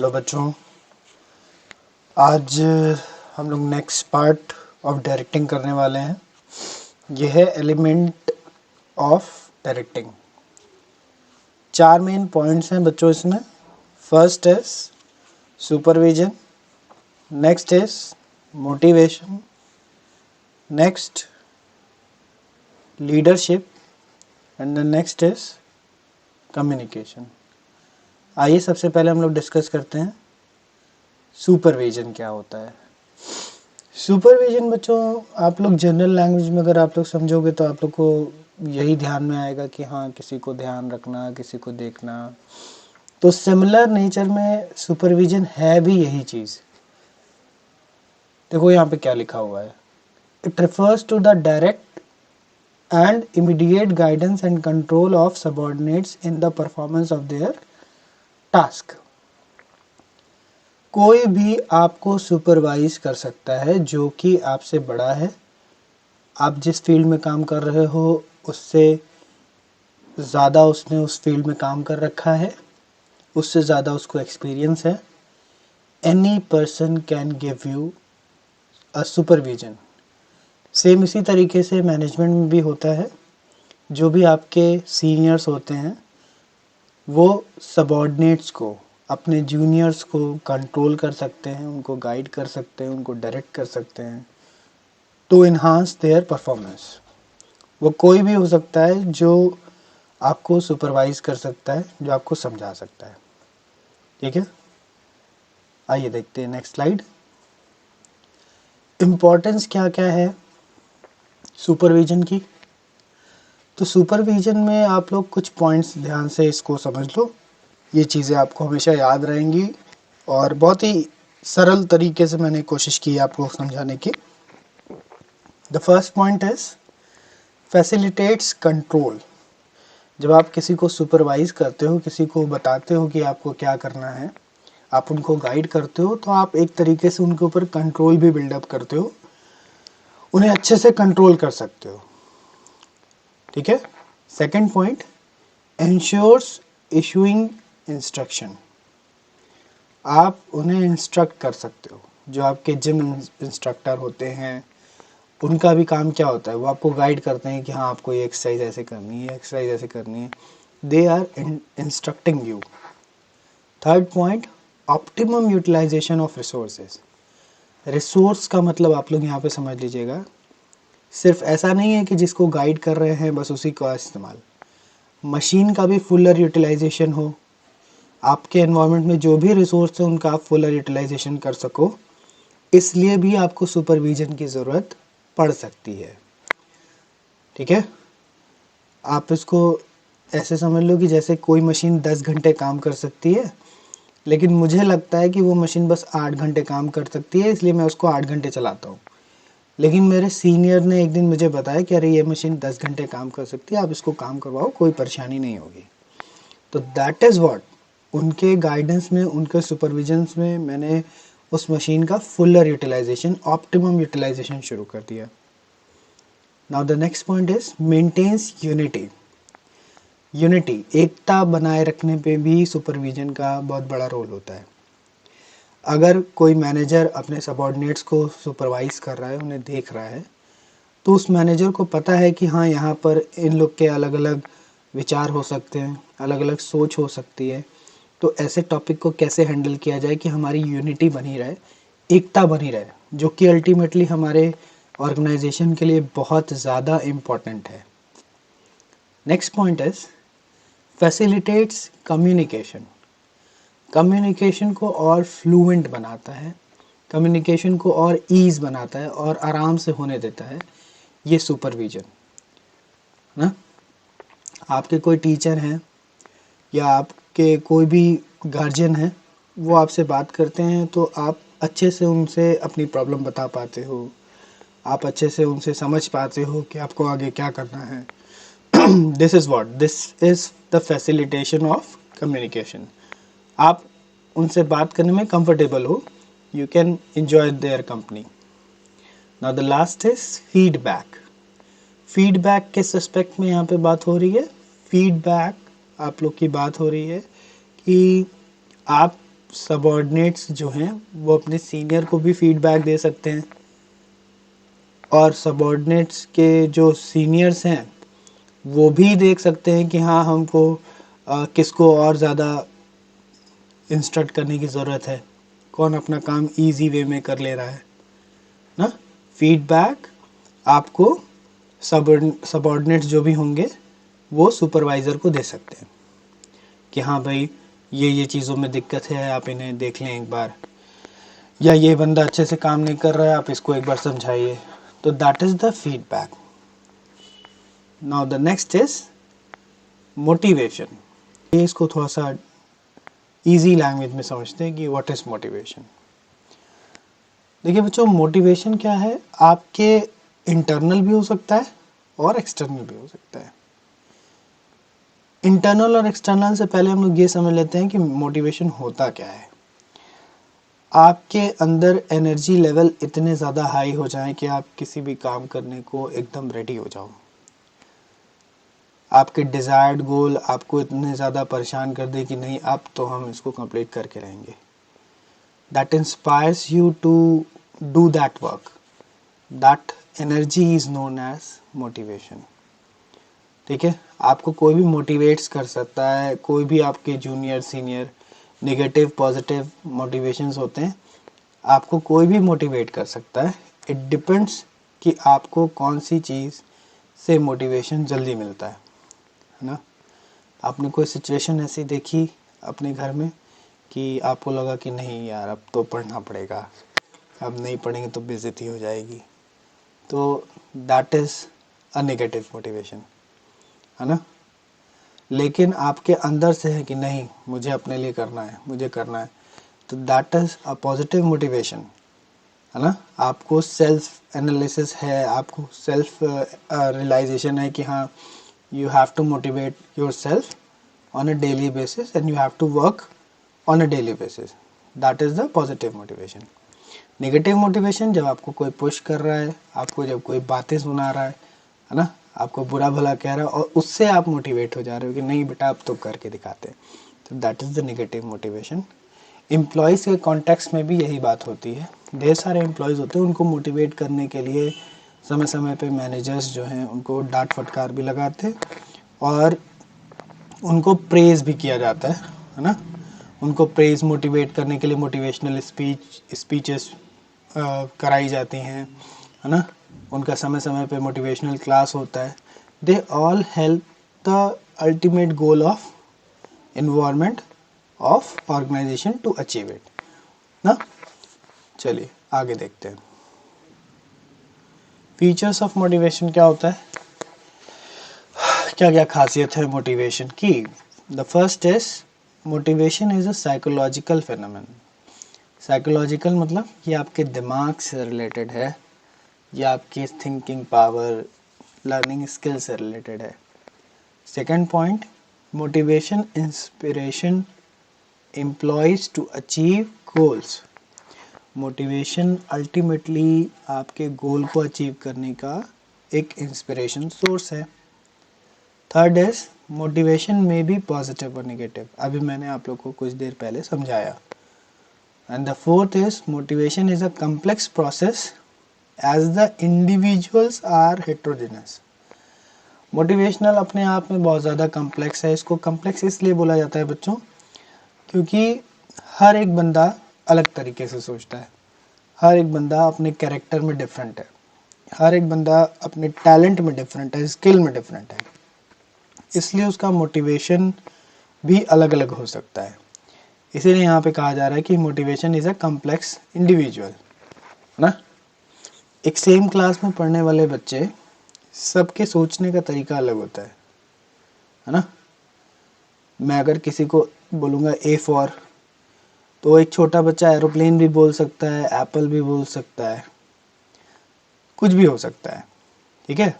Hello बच्चों, आज हम लोग नेक्स्ट पार्ट ऑफ डायरेक्टिंग करने वाले हैं। यह है element of directing. 4 main points हैं बच्चों इसमें। First is supervision, next is motivation, next leadership and the next is communication. आइए सबसे पहले हम लोग डिस्कस करते हैं सुपरविजन क्या होता है। सुपरविजन बच्चों, आप लोग जनरल लैंग्वेज में अगर आप लोग समझोगे तो आप लोग को यही ध्यान में आएगा कि हाँ, किसी को ध्यान रखना, किसी को देखना। तो सिमिलर नेचर में सुपरविजन है भी यही चीज़। देखो यहाँ पे क्या लिखा हुआ है, it refers to the direct and immediate guidance and control of subordinates in the performance of their task. कोई भी आपको सुपरवाइज कर सकता है जो कि आपसे बड़ा है। आप जिस फील्ड में काम कर रहे हो उससे ज़्यादा उसने उस फील्ड में काम कर रखा है, उससे ज़्यादा उसको एक्सपीरियंस है। Any person can give you a supervision. Same इसी तरीके से मैनेजमेंट में भी होता है। जो भी आपके सीनियर्स होते हैं वो सबऑर्डिनेट्स को, अपने जूनियर्स को कंट्रोल कर सकते हैं, उनको गाइड कर सकते हैं, उनको डायरेक्ट कर सकते हैं टू इन्हांस देयर परफॉर्मेंस। वो कोई भी हो सकता है जो आपको सुपरवाइज कर सकता है, जो आपको समझा सकता है। ठीक है, आइए देखते हैं नेक्स्ट स्लाइड। इम्पोर्टेंस क्या क्या है सुपरविजन की। तो सुपरविजन में आप लोग कुछ पॉइंट्स ध्यान से इसको समझ लो। ये चीज़ें आपको हमेशा याद रहेंगी और बहुत ही सरल तरीके से मैंने कोशिश की आपको समझाने की। The first point is facilitates control. जब आप किसी को सुपरवाइज करते हो, किसी को बताते हो कि आपको क्या करना है, आप उनको गाइड करते हो, तो आप एक तरीके से उनके ऊपर कंट्रोल भी बिल्डअप करते हो, उन्हें अच्छे से कंट्रोल कर सकते हो। ठीक है। Second point, ensures issuing instruction. आप उन्हें इंस्ट्रक्ट कर सकते हो। जो आपके जिम इंस्ट्रक्टर होते हैं उनका भी काम क्या होता है, वो आपको गाइड करते हैं कि हाँ, आपको ये एक्सरसाइज ऐसे करनी है, एक्सरसाइज ऐसे करनी है। They are instructing you. Third point, optimum utilisation of resources. Resource का मतलब आप लोग यहाँ पे समझ लीजिएगा, सिर्फ ऐसा नहीं है कि जिसको गाइड कर रहे हैं बस उसी का इस्तेमाल। मशीन का भी फुलर यूटिलाइजेशन हो। आपके एनवायरनमेंट में जो भी रिसोर्स है उनका आप फुलर यूटिलाइजेशन कर सको, इसलिए भी आपको सुपरविजन की ज़रूरत पड़ सकती है। ठीक है। आप इसको ऐसे समझ लो कि जैसे कोई मशीन 10 घंटे काम कर सकती है, लेकिन मुझे लगता है कि वो मशीन बस 8 घंटे काम कर सकती है, इसलिए मैं उसको 8 घंटे चलाता हूँ। लेकिन मेरे सीनियर ने एक दिन मुझे बताया कि अरे ये मशीन 10 घंटे काम कर सकती है, आप इसको काम करवाओ, कोई परेशानी नहीं होगी। तो दैट इज़ व्हाट, उनके गाइडेंस में, उनके सुपरविजन में मैंने उस मशीन का फुलर यूटिलाइजेशन, ऑप्टिमम यूटिलाइजेशन शुरू कर दिया। Now the next point is maintains unity. Unity, एकता बनाए रखने पे भी सुपरविजन का बहुत बड़ा रोल होता है। अगर कोई मैनेजर अपने सबऑर्डिनेट्स को सुपरवाइज कर रहा है, उन्हें देख रहा है, तो उस मैनेजर को पता है कि हाँ, यहाँ पर इन लोग के अलग अलग विचार हो सकते हैं, अलग अलग सोच हो सकती है। तो ऐसे टॉपिक को कैसे हैंडल किया जाए कि हमारी यूनिटी बनी रहे, एकता बनी रहे, जो कि अल्टीमेटली हमारे ऑर्गेनाइजेशन के लिए बहुत ज़्यादा इम्पॉर्टेंट है। Next point is facilitates communication. Communication को और फ्लुएंट बनाता है, कम्युनिकेशन को और ईज़ बनाता है और आराम से होने देता है ये सुपरविजन ना। आपके कोई टीचर हैं या आपके कोई भी गार्जियन है, वो आपसे बात करते हैं तो आप अच्छे से उनसे अपनी प्रॉब्लम बता पाते हो, आप अच्छे से उनसे समझ पाते हो कि आपको आगे क्या करना है। This is what, this is the facilitation of communication. आप उनसे बात करने में कंफर्टेबल हो, you can enjoy their company. Now the last is feedback. Feedback किस एस्पेक्ट में यहाँ पे बात हो रही है? फीडबैक आप लोग की बात हो रही है कि आप सबऑर्डिनेट्स जो हैं वो अपने सीनियर को भी फीडबैक दे सकते हैं, और सबऑर्डिनेट्स के जो सीनियर्स हैं वो भी देख सकते हैं कि हाँ हमको किसको और ज़्यादा इंस्ट्रक्ट करने की ज़रूरत है, कौन अपना काम इजी वे में कर ले रहा है ना। फीडबैक आपको सबऑर्डिनेट्स जो भी होंगे वो सुपरवाइज़र को दे सकते हैं कि हाँ भाई ये चीज़ों में दिक्कत है, आप इन्हें देख लें एक बार, या ये बंदा अच्छे से काम नहीं कर रहा है, आप इसको एक बार समझाइए। तो that is the feedback. Now the next is motivation. ये इसको थोड़ा सा इजी लैंग्वेज में समझते हैं कि व्हाट इज़ मोटिवेशन। देखिए बच्चों, मोटिवेशन क्या है, आपके इंटरनल भी हो सकता है और एक्सटर्नल भी हो सकता है। इंटरनल और एक्सटर्नल से पहले हम लोग ये समझ लेते हैं कि मोटिवेशन होता क्या है। आपके अंदर एनर्जी लेवल इतने ज़्यादा हाई हो जाएं कि आप किसी भी काम करने को एकदम रेडी हो जाओ। आपके डिज़ायर्ड गोल आपको इतने ज़्यादा परेशान कर दे कि नहीं अब तो हम इसको कंप्लीट करके रहेंगे। That inspires you to do that work. That energy is known as motivation. ठीक है, आपको कोई भी मोटिवेट्स कर सकता है, कोई भी आपके junior senior, negative positive motivations होते हैं, आपको कोई भी मोटिवेट कर सकता है। इट डिपेंड्स कि आपको कौन सी चीज़ से मोटिवेशन जल्दी मिलता है ना। आपने कोई सिचुएशन ऐसी देखी अपने घर में कि आपको लगा कि नहीं यार अब तो पढ़ना पड़ेगा, अब नहीं पढ़ेंगे तो बेइज्जती हो जाएगी, तो that is a negative motivation, है ना। लेकिन आपके अंदर से है कि नहीं मुझे अपने लिए करना है, मुझे करना है, तो that is a positive motivation, है ना। आपको सेल्फ एनालिसिस है, आपको सेल्फ रियलाइजेशन है कि हाँ you have to motivate yourself on a daily basis and you have to work on a daily basis. That is the positive motivation. Negative motivation जब आपको कोई पुश कर रहा है, आपको जब कोई बातें सुना रहा है ना, आपको बुरा भला कह रहा है और उससे आप मोटिवेट हो जा रहे हो कि नहीं बेटा आप तो करके दिखाते हैं, तो that is the negative motivation. Employees के कॉन्टेक्स्ट में भी यही बात होती है। ढेर सारे एम्प्लॉयज़ होते हैं, उनको मोटिवेट करने के लिए समय समय पे मैनेजर्स जो हैं उनको डांट फटकार भी लगाते हैं और उनको प्रेज़ भी किया जाता है ना। उनको प्रेज़ मोटिवेट करने के लिए मोटिवेशनल स्पीचेस कराई जाती हैं, है ना। उनका समय समय पे मोटिवेशनल क्लास होता है। They all help the ultimate goal of environment of organisation to achieve it ना। चलिए आगे देखते हैं फीचर्स ऑफ मोटिवेशन क्या होता है, क्या क्या खासियत है मोटिवेशन की। The first is motivation is a psychological phenomenon. Psychological मतलब ये आपके दिमाग से रिलेटेड है, ये आपकी थिंकिंग पावर, लर्निंग स्किल से रिलेटेड है। Second point, motivation inspiration employees to achieve goals. Motivation ultimately आपके गोल को अचीव करने का एक इंस्पिरेशन सोर्स है। थर्ड इज मोटिवेशन में बी पॉजिटिव और नेगेटिव, अभी मैंने आप लोग को कुछ देर पहले समझाया। And the fourth is motivation is a complex process as the individuals are heterogeneous. Motivational अपने आप में बहुत ज़्यादा कम्प्लेक्स है। इसको कम्प्लेक्स इसलिए बोला जाता है बच्चों क्योंकि हर एक बंदा अलग तरीके से सोचता है, हर एक बंदा अपने कैरेक्टर में डिफरेंट है, हर एक बंदा अपने टैलेंट में डिफरेंट है, स्किल में डिफरेंट है, इसलिए उसका मोटिवेशन भी अलग अलग हो सकता है। इसीलिए यहाँ पे कहा जा रहा है कि motivation is a complex individual ना। एक सेम क्लास में पढ़ने वाले बच्चे सबके सोचने का तरीका अलग होता है ना। मैं अगर किसी को बोलूँगा ए फॉर, तो एक छोटा बच्चा एरोप्लेन भी बोल सकता है, एप्पल भी बोल सकता है, कुछ भी हो सकता है, ठीक है।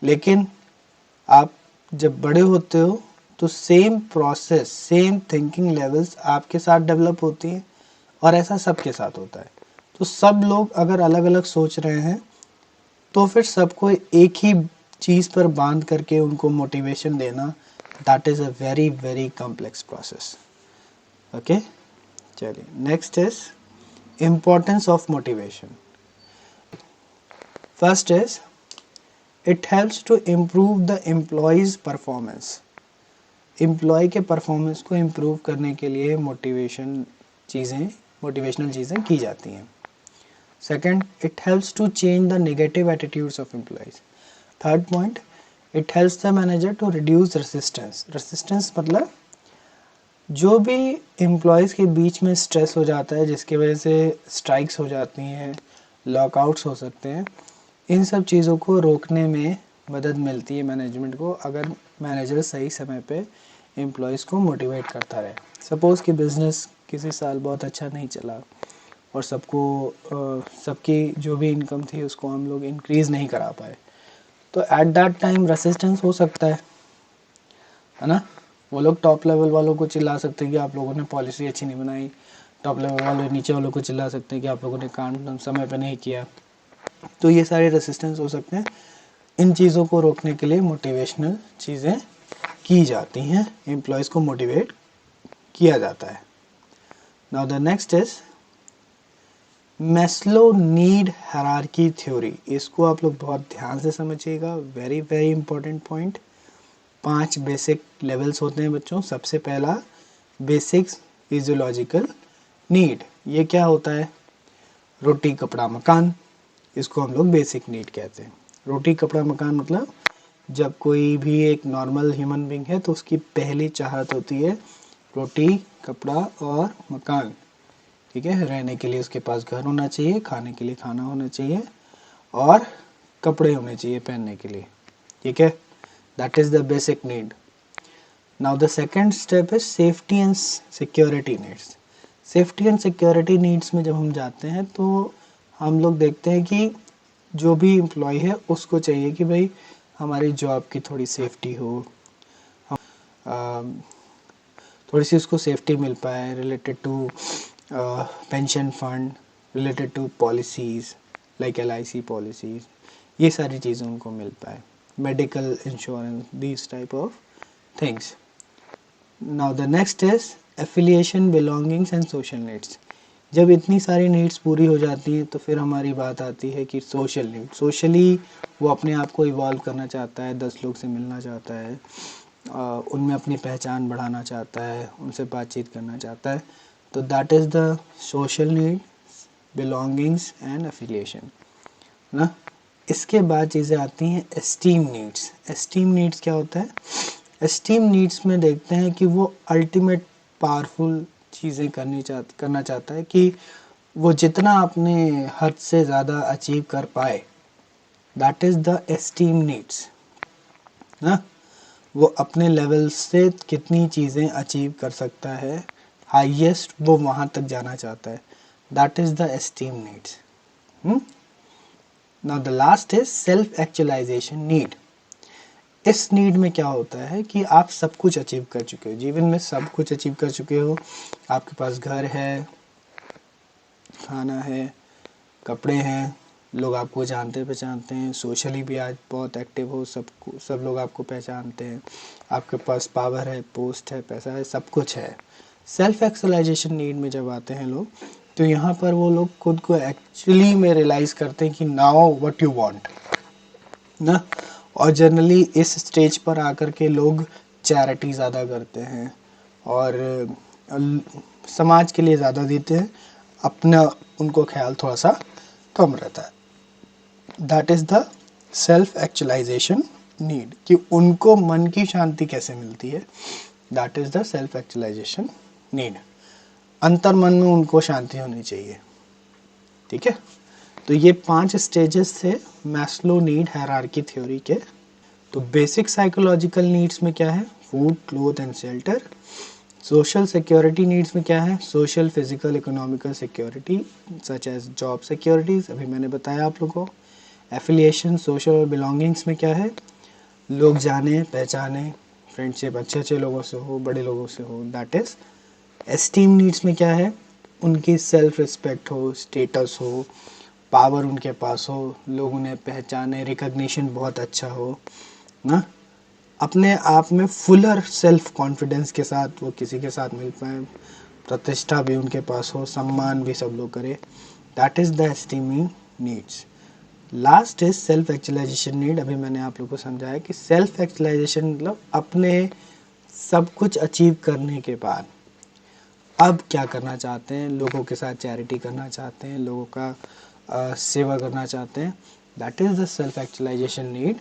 लेकिन आप जब बड़े होते हो तो same process, same thinking levels आपके साथ डेवलप होती हैं और ऐसा सबके साथ होता है। तो सब लोग अगर अलग अलग सोच रहे हैं तो फिर सबको एक ही चीज़ पर बांध करके उनको मोटिवेशन देना, that is a very very complex process. Okay, चलिए next is importance of motivation. First is it helps to improve the employees performance. Employee के परफॉर्मेंस को इम्प्रूव करने के लिए मोटिवेशनल चीज़ें की जाती हैं. Second, it helps to change the negative attitudes of employees. Third point, it helps the manager to reduce resistance. Resistance मतलब जो भी एम्प्लॉयज़ के बीच में स्ट्रेस हो जाता है जिसकी वजह से स्ट्राइक्स हो जाती हैं, लॉकआउट्स हो सकते हैं, इन सब चीज़ों को रोकने में मदद मिलती है मैनेजमेंट को अगर मैनेजर सही समय पे एम्प्लॉयज़ को मोटिवेट करता रहे. सपोज़ कि बिज़नेस किसी साल बहुत अच्छा नहीं चला और सबकी जो भी इनकम थी उसको हम लोग इंक्रीज़ नहीं करा पाए, तो एट दैट टाइम रेसिस्टेंस हो सकता है ना. वो लोग टॉप लेवल वालों को चिल्ला सकते हैं कि आप लोगों ने पॉलिसी अच्छी नहीं बनाई, टॉप लेवल वाले नीचे वालों को चिल्ला सकते हैं कि आप लोगों ने काम समय पे नहीं किया. तो ये सारे रेसिस्टेंस हो सकते हैं. इन चीज़ों को रोकने के लिए मोटिवेशनल चीज़ें की जाती हैं, एम्प्लॉयज़ को मोटिवेट किया जाता है. Now the next is Maslow need hierarchy theory. इसको आप लोग बहुत ध्यान से समझिएगा, very very important point. 5 basic levels होते हैं बच्चों. सबसे पहला बेसिक्स फिजियोलॉजिकल नीड. ये क्या होता है? रोटी कपड़ा मकान, इसको हम लोग बेसिक नीड कहते हैं. रोटी कपड़ा मकान मतलब जब कोई भी एक नॉर्मल ह्यूमन बीइंग है तो उसकी पहली चाहत होती है रोटी कपड़ा और मकान. ठीक है, रहने के लिए उसके पास घर होना चाहिए, खाने के लिए खाना होना चाहिए और कपड़े होने चाहिए पहनने के लिए. ठीक है, that is the basic need. Now the second step is safety and security needs. Safety and security needs में जब हम जाते हैं तो हम लोग देखते हैं कि जो भी एम्प्लॉय है उसको चाहिए कि भाई हमारी जॉब की थोड़ी सेफ्टी हो, थोड़ी सी उसको सेफ्टी मिल पाए related to pension fund, related to policies like LIC policies, ये सारी चीज़ें उनको मिल पाए, medical insurance, these type of things. Now the next is affiliation, belongings and social needs. जब इतनी सारी नीड्स पूरी हो जाती हैं तो फिर हमारी बात आती है कि सोशल नीड. सोशली वो अपने आप को इवॉल्व करना चाहता है, 10 लोग से मिलना चाहता है, उनमें अपनी पहचान बढ़ाना चाहता है, उनसे बातचीत करना चाहता है. तो that is the social need, belongings and affiliation ना. इसके बाद चीज़ें आती हैं एस्टीम नीड्स. एस्टीम नीड्स क्या होता है? एस्टीम नीड्स में देखते हैं कि वो अल्टीमेट पावरफुल चीज़ें करना चाहता है कि वो जितना अपने हद से ज़्यादा अचीव कर पाए, that is the esteem needs ना. वो अपने लेवल से कितनी चीज़ें अचीव कर सकता है, हाईएस्ट वो वहाँ तक जाना चाहता है, that is the esteem needs. Now the last is self actualisation need. इस नीड में क्या होता है कि आप सब कुछ अचीव कर चुके हो, जीवन में सब कुछ अचीव कर चुके हो, आपके पास घर है, खाना है, कपड़े हैं, लोग आपको जानते पहचानते हैं, सोशली भी आज बहुत एक्टिव हो, सब लोग आपको पहचानते हैं, आपके पास पावर है, पोस्ट है, पैसा है, सब कुछ है. सेल्फ एक्चुअलाइजेशन नीड में जब आते हैं लोग तो यहाँ पर वो लोग खुद को एक्चुअली में रियलाइज़ करते हैं कि नाउ व्हाट यू वांट ना. और जनरली इस स्टेज पर आकर के लोग चैरिटी ज़्यादा करते हैं और समाज के लिए ज़्यादा देते हैं, अपना उनको ख्याल थोड़ा सा कम रहता है. That is the self actualisation need, कि उनको मन की शांति कैसे मिलती है, that is the self actualisation need. अंतर मन में उनको शांति होनी चाहिए. ठीक है, तो ये 5 स्टेजेस थे मैस्लो नीड हायरार्की थ्योरी के. तो बेसिक साइकोलॉजिकल नीड्स में क्या है? Food, cloth and shelter. Social security needs में क्या है? Social, physical, economical security such as job securities, अभी मैंने बताया आप लोगों को. एफिलिएशन, सोशल और बिलोंगिंग्स में क्या है? लोग जाने पहचाने, फ्रेंडशिप अच्छे लोगों से हो, बड़े लोगों से हो, दैट इज़. एस्टीम नीड्स में क्या है? उनकी सेल्फ रिस्पेक्ट हो, स्टेटस हो, पावर उनके पास हो, लोग उन्हें पहचाने, रिकग्निशन बहुत अच्छा हो ना, अपने आप में फुलर सेल्फ कॉन्फिडेंस के साथ वो किसी के साथ मिल पाए, प्रतिष्ठा भी उनके पास हो, सम्मान भी सब लोग करे, that is the esteeming needs. Last is self actualisation need. अभी मैंने आप लोग को समझाया कि सेल्फ एक्चुअलाइजेशन मतलब अपने सब कुछ अचीव करने के बाद अब क्या करना चाहते हैं, लोगों के साथ चैरिटी करना चाहते हैं, लोगों का सेवा करना चाहते हैं, that is the self actualisation need.